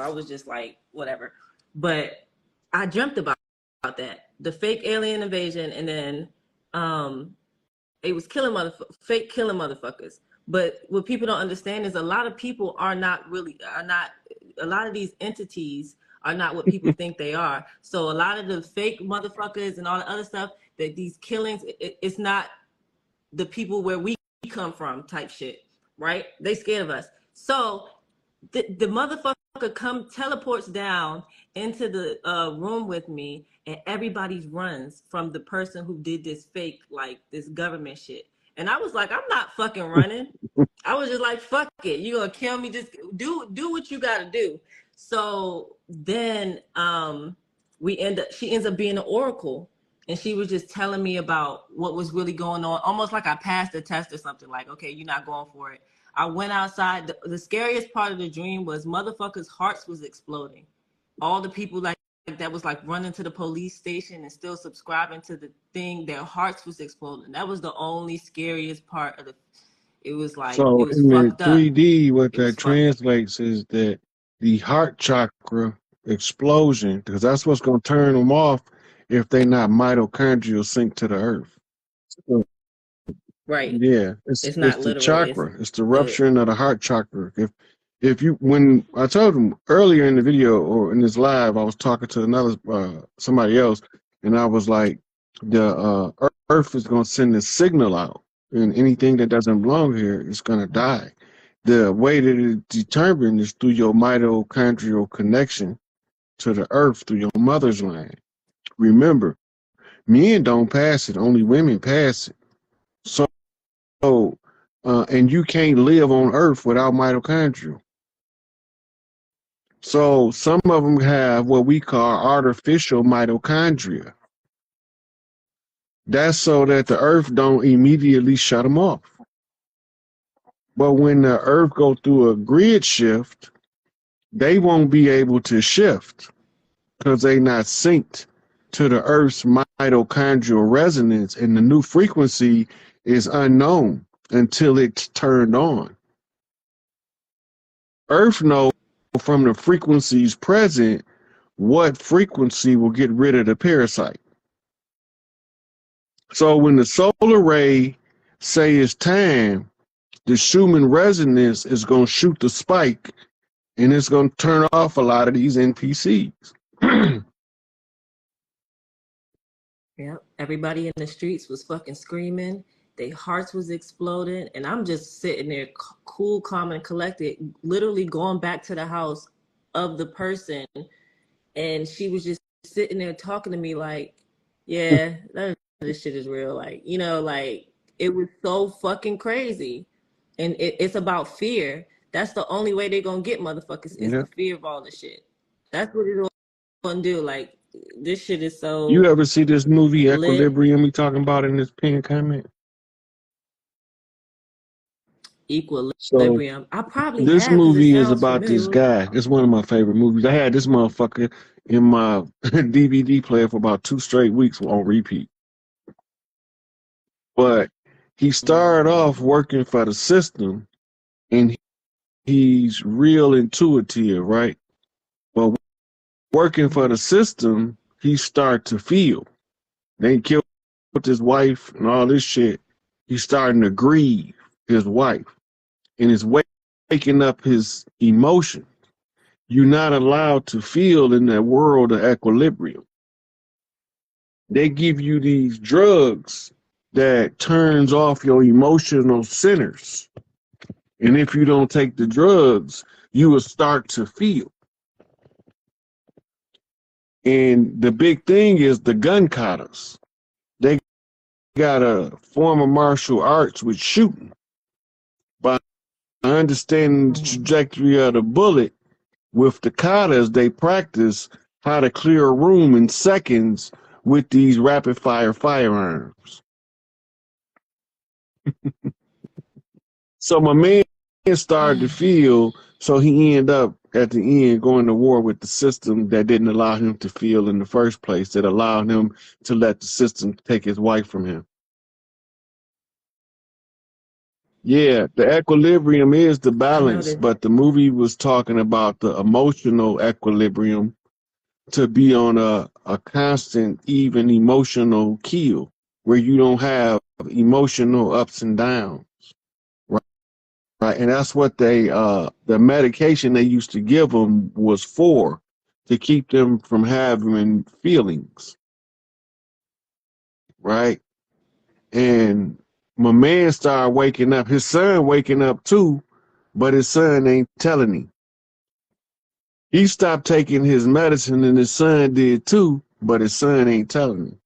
I was just like, whatever. But I dreamt about that, the fake alien invasion, and then it was fake killing motherfuckers. But what people don't understand is a lot of people are not, a lot of these entities are not what people think they are. So a lot of the fake motherfuckers and all the other stuff, that these killings, it's not the people where we come from type shit, right? They scared of us. So the motherfucker teleports down into the room with me, and everybody runs from the person who did this fake, like this government shit. And I was like, I'm not fucking running. I was just like, fuck it. You gonna kill me? Just do what you gotta do. So then she ends up being an oracle, and she was just telling me about what was really going on, almost like I passed the test or something, like, okay, you're not going for it. I went outside. The scariest part of the dream was motherfuckers' hearts was exploding. All the people that was like running to the police station and still subscribing to the thing, their hearts was exploding. That was the only scariest part of it was like, so it was in the fucked up. 3D, what that translates is that the heart chakra explosion, because that's what's going to turn them off if they not mitochondrial sync to the earth. So, right. yeah, it's not the literal. chakra. It's the rupturing of the heart chakra. If you, when I told them earlier in the video or in this live, I was talking to somebody else, and I was like, the earth is going to send a signal out, and anything that doesn't belong here is going to die. The way that it's determined is through your mitochondrial connection to the earth through your mother's line. Remember, men don't pass it, only women pass it. So, and you can't live on earth without mitochondria. So some of them have what we call artificial mitochondria. That's so that the earth don't immediately shut them off. But when the earth go through a grid shift, they won't be able to shift because they not synced to the earth's mitochondrial resonance, and the new frequency is unknown until it's turned on. Earth knows from the frequencies present what frequency will get rid of the parasite. So when the solar ray say it's time, the Schumann resonance is going to shoot the spike, and it's going to turn off a lot of these NPCs. Yeah, everybody in the streets was fucking screaming. Their hearts was exploding, and I'm just sitting there cool, calm, and collected, literally going back to the house of the person, and she was just sitting there talking to me like, yeah, this shit is real. Like, you know, like, it was so fucking crazy. And it's about fear. That's the only way they're gonna get motherfuckers, is the fear of all the shit. That's what it's gonna do. Like, this shit is so. You ever see this movie Equilibrium we talking about in this pinned comment? Equilibrium. I probably this have, movie is about this guy. It's one of my favorite movies. I had this motherfucker in my DVD player for about 2 straight weeks on repeat. But he started off working for the system, and he's real intuitive, right? But working for the system, he start to feel. They killed his wife and all this shit. He's starting to grieve his wife, and it's waking up his emotions. You're not allowed to feel in that world of equilibrium. They give you these drugs that turns off your emotional centers. And if you don't take the drugs, you will start to feel. And the big thing is the gun katas. They got a form of martial arts with shooting. By understanding the trajectory of the bullet, with the katas, they practice how to clear a room in seconds with these rapid fire firearms. So my man started to feel, so he ended up at the end going to war with the system that didn't allow him to feel in the first place, that allowed him to let the system take his wife from him. Yeah, the equilibrium is the I know balance, this. but the movie was talking about the emotional equilibrium to be on a constant, even emotional keel where you don't have emotional ups and downs. Right. Right. And that's what the medication they used to give them was for, to keep them from having feelings. Right. And my man started waking up, his son waking up too, but his son ain't telling him. He stopped taking his medicine and his son did too, but his son ain't telling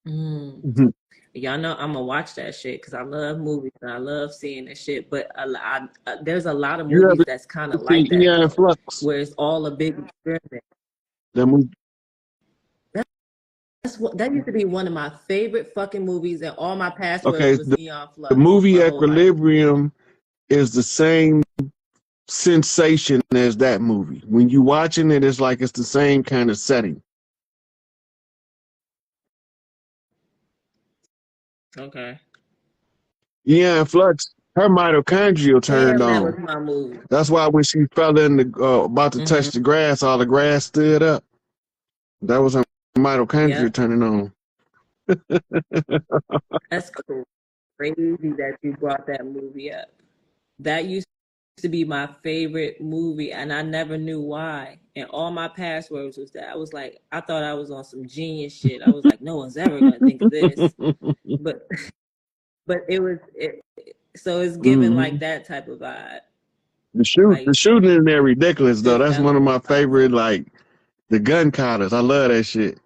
Mm. him. Y'all know I'm gonna watch that shit because I love movies and I love seeing that shit. But there's a lot of You movies ever that's kind of see like that Eon though, Flux? where it's all a big experiment. That movie. That used to be one of my favorite fucking movies, and all my passwords Okay, was Eon the Flux movie my whole life. Equilibrium is the same sensation as that movie. When you watching it, it's like it's the same kind of setting. Okay. Eon Flux, her mitochondrial turned Damn, that was on. my movie. That's why when she fell in the about to Mm-hmm. touch the grass, all the grass stood up. That was her mitochondria Yep. turning on. That's cool. Crazy that you brought that movie up. That used to be my favorite movie, and I never knew why. And all my passwords was that. I was like, I thought I was on some genius shit. I was like, no one's ever gonna think of this. But but so it's given like Hmm. that type of vibe, The like shooting in there ridiculous though. Fifth That's one of Element my vibe. favorite, like the gun collars. I love that shit.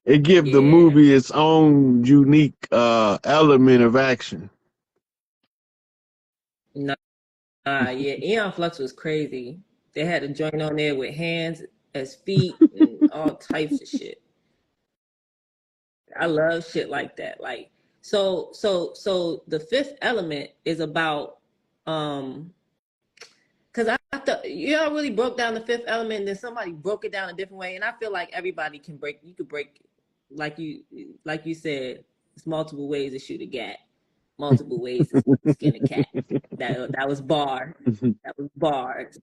It gives the Yeah. movie its own unique element of action. No, yeah. Eon Flux was crazy. They had a joint on there with hands as feet and all types of shit. I love shit like that. Like so the Fifth Element is about because I thought y'all really broke down the Fifth Element and then somebody broke it down a different way. And I feel like everybody can break, you could break, like you said, it's multiple ways to shoot a gat, multiple ways to skin a cat. That was bar. That was bars.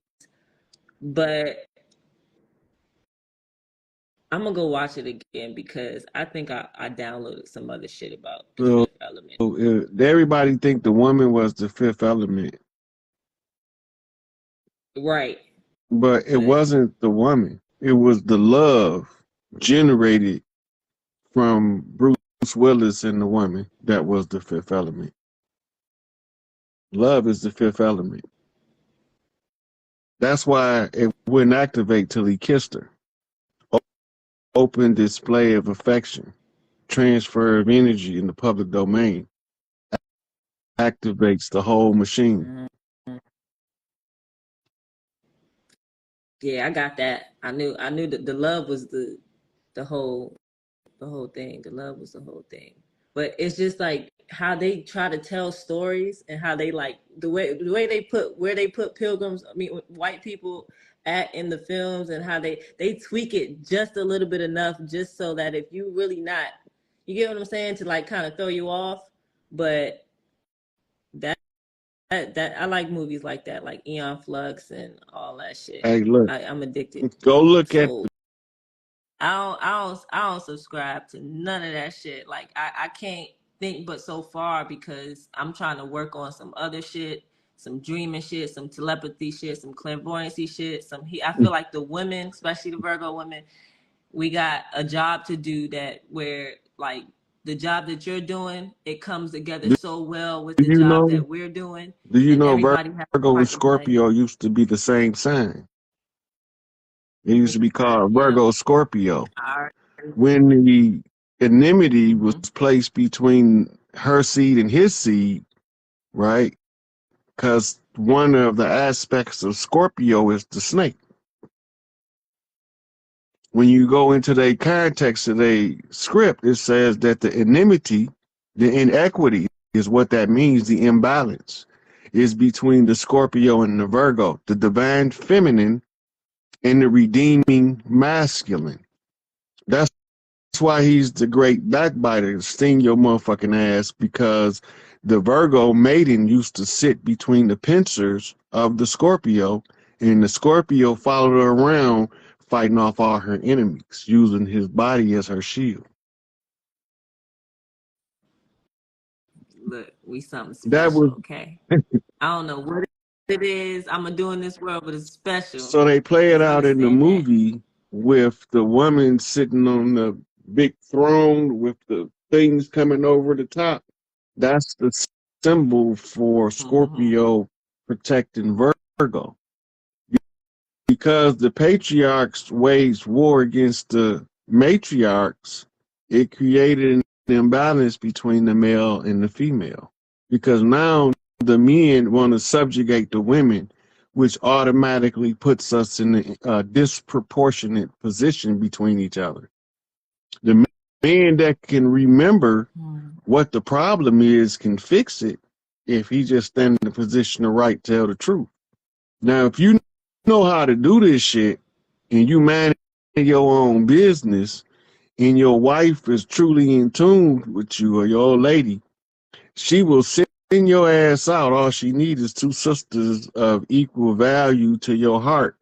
But I'm gonna go watch it again because I think I downloaded some other shit about the So Fifth Element. everybody think the woman was the fifth element, Right. but it But wasn't the woman. It was the love generated from Bruce Willis and the woman that was the fifth element. Love is the fifth element. That's why it wouldn't activate till he kissed her. Open display of affection, transfer of energy in the public domain activates the whole machine. mhm. Yeah, I got that. I knew that the love was the whole the whole thing. The love was the whole thing. But it's just like how they try to tell stories and how they like the way they put where they put pilgrims, I mean white people at in the films, and how they tweak it just a little bit enough just so that if you really not, you get what I'm saying, to like kind of throw you off. But that that I like movies like that, like Eon Flux and all that shit. Hey, look, I'm addicted. go look at So I don't subscribe to none of that shit. Like I can't think but so far because I'm trying to work on some other shit, some dreaming shit, some telepathy shit, some clairvoyancy shit. I feel like the women, especially the Virgo women, we got a job to do that where like the job that you're doing, it comes together do so well with the you job know that we're doing, do you and know everybody has a Virgo and part to play. Scorpio used to be the same sign. It used to be called Yep. Virgo Scorpio. All When the enmity was right. placed between her seed and his seed, right? Because one of the aspects of Scorpio is the snake. When you go into the context of the script, it says that the enmity, the inequity, is what that means. The imbalance is between the Scorpio and the Virgo, the divine feminine and the redeeming masculine. That's why he's the great backbiter, sting your motherfucking ass, because the Virgo maiden used to sit between the pincers of the Scorpio, and the Scorpio followed her around fighting off all her enemies, using his body as her shield. Look, we something That special, was okay? I don't know what it is I'm gonna do in this world, but it's special. so they play it Just out in the understand that. movie with the woman sitting on the big throne with the things coming over the top. That's the symbol for Scorpio protecting Virgo. Because the patriarchs waged war against the matriarchs, it created an imbalance between the male and the female. Because now the men want to subjugate the women, which automatically puts us in a disproportionate position between each other. The man that can remember what the problem is can fix it if he just stand in the position to right tell the truth. Now, if you know how to do this shit and you manage your own business and your wife is truly in tune with you or your old lady, she will send your ass out. All she needs is two sisters of equal value to your heart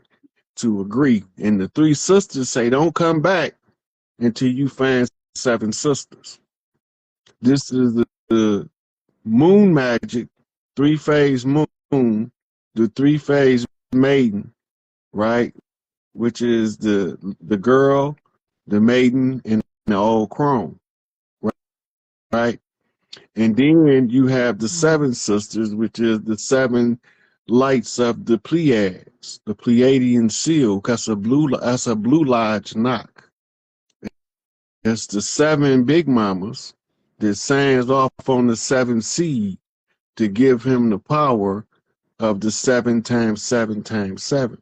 to agree. And the three sisters say, don't come back until you find seven sisters. This is the moon magic, three-phase moon, the three-phase maiden, right? Which is the girl, the maiden, and the old crone, right? And then you have the seven sisters, which is the seven lights of the Pleiades, the Pleiadian seal. That's a blue lodge knock. It's the seven big mamas that signs off on the seven seed to give him the power of the 7 times 7 times 7.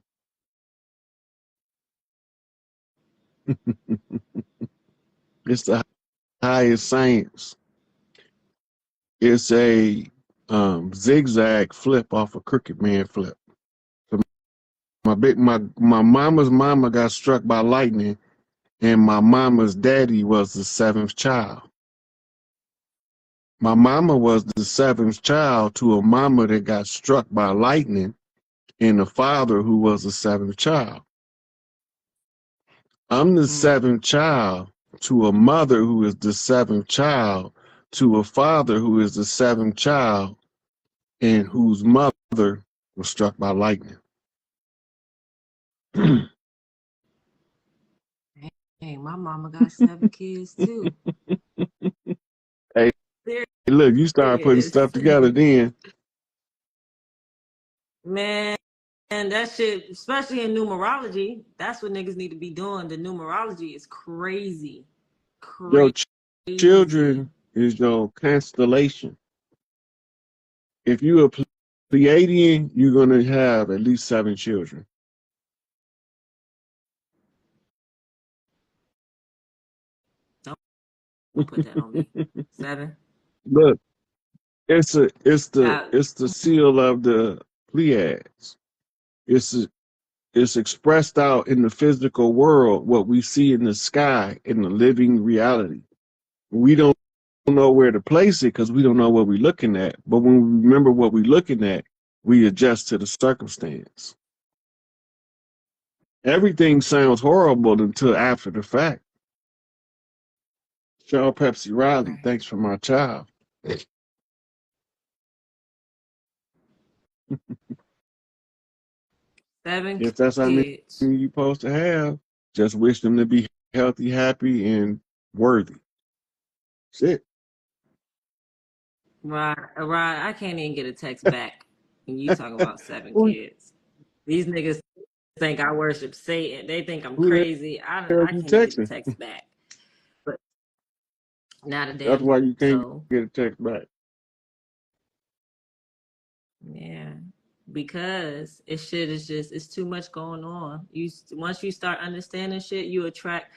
It's the highest science. It's a zigzag flip off a crooked man flip. So my mama's mama got struck by lightning, and my mama's daddy was the seventh child. My mama was the seventh child to a mama that got struck by lightning, and a father who was the seventh child. I'm the seventh child to a mother who is the seventh child to a father who is the seventh child and whose mother was struck by lightning. Hey, my mama got 7 kids too. Hey, look, you start putting Serious. stuff together then. Man, and that shit, especially in numerology, that's what niggas need to be doing. The numerology is crazy. Your Crazy. children is your constellation. If you're a Pleiadian, you're going to have at least 7 children. Don't put that on me. 7. Look, it's the seal of the Pleiades. It's expressed out in the physical world, what we see in the sky, in the living reality. We don't know where to place it because we don't know what we're looking at. But when we remember what we're looking at, we adjust to the circumstance. Everything sounds horrible until after the fact. Shaw Pepsi Riley, thanks for my child. 7 If that's how many kids. you're supposed to have, just wish them to be healthy, happy, and worthy. That's it. Right, I can't even get a text back when you talking about 7 kids. These niggas think I worship Satan. They think I'm crazy. I Who can't you even get a texting? text back. But not a That's damn why you can't soul. get a text back. Yeah. Because shit is just, it's too much going on. Once you start understanding shit, you attract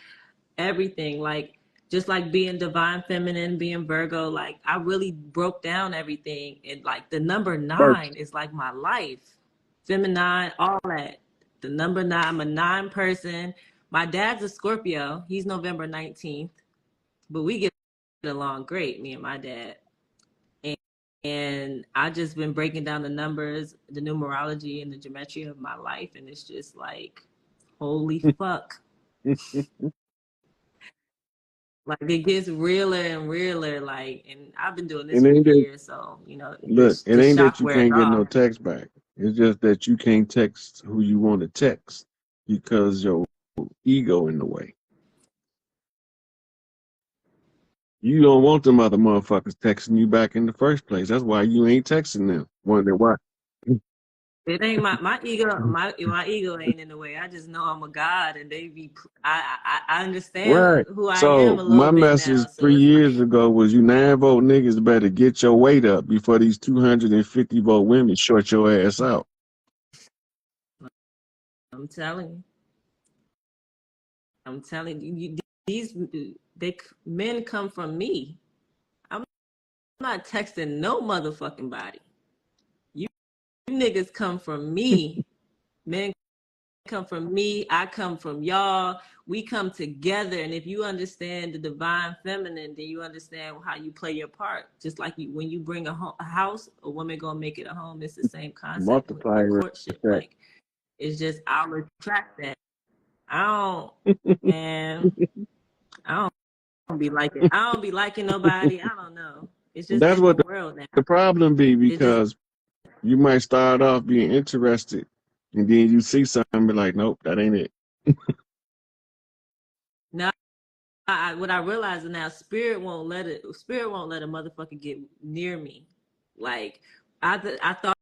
everything. Like, just like being divine feminine, being Virgo, like I really broke down everything. And like the number 9 is like my life. Feminine, all that. The number 9, I'm a 9 person. My dad's a Scorpio. He's November 19th. but we get along great, me and my dad. And I just been breaking down the numbers, the numerology and the geometry of my life, and it's just like, holy fuck. Like it gets realer and realer, like, and I've been doing this And for ain't that, years, so you know, look, it the ain't that shock you wears can't get no off. text back. It's just that you can't text who you want to text because your ego in the way. You don't want them other motherfuckers texting you back in the first place. That's why you ain't texting them. Wonder why. It ain't my ego. My ego ain't in the way. I just know I'm a god, and they be. I understand Right. who I am So a little my bit now. message So 3 years it's ago was you 9-volt niggas better get your weight up before these 250-volt women short your ass out. I'm telling you, these men come from me. I'm not texting no motherfucking body. You niggas come from me. Men come from me. I come from y'all. We come together. And if you understand the divine feminine, then you understand how you play your part. Just like when you bring a house, a woman gonna make it a home. It's the same concept Multiply with your courtship. respect. Like it's just I'll attract that. I don't, man. I don't be liking. I don't be liking nobody. I don't know. It's just That's what different world the now. problem be It just because you might start off being interested and then you see something and be like, nope, that ain't it. now. What I realize is now, spirit won't let a motherfucker get near me. Like I thought